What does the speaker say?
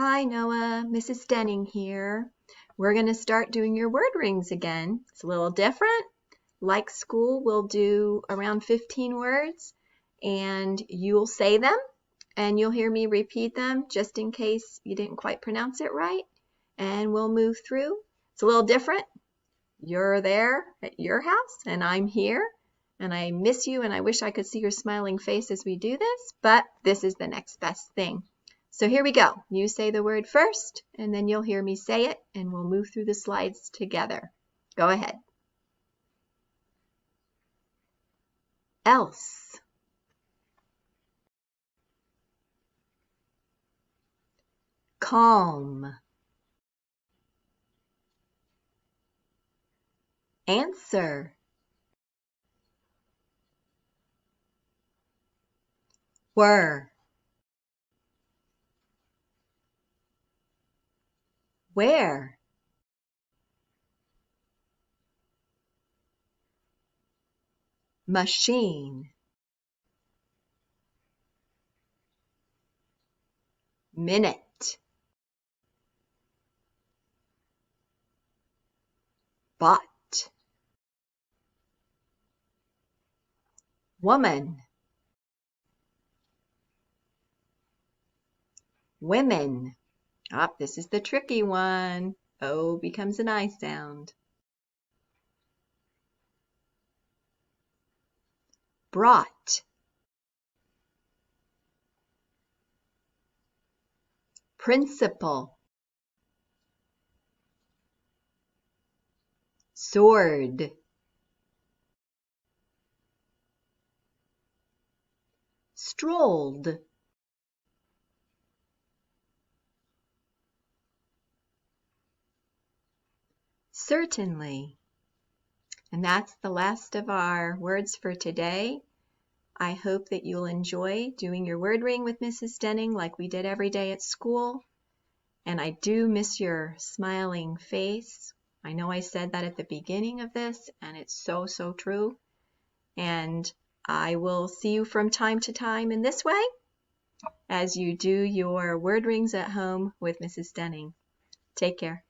Hi Noah, Mrs. Denning here. We're going to start doing your word rings again. It's a little different. Like school, we'll do around 15 words and you'll say them and you'll hear me repeat them just in case you didn't quite pronounce it right. And we'll move through. It's a little different. You're there at your house and I'm here and I miss you and I wish I could see your smiling face as we do this, but this is the next best thing. So here we go. You say the word first, and then you'll hear me say it, and we'll move through the slides together. Go ahead. Else. Calm. Answer. Were. Where. Machine. Minute. Bought. Woman. Women. This is the tricky one. O becomes an I sound. Brought. Principal. Sword. Strolled. Certainly. And that's the last of our words for today. I hope that you'll enjoy doing your word ring with Mrs. Denning like we did every day at school. And I do miss your smiling face. I know I said that at the beginning of this, and it's so, so true. And I will see you from time to time in this way as you do your word rings at home with Mrs. Denning. Take care.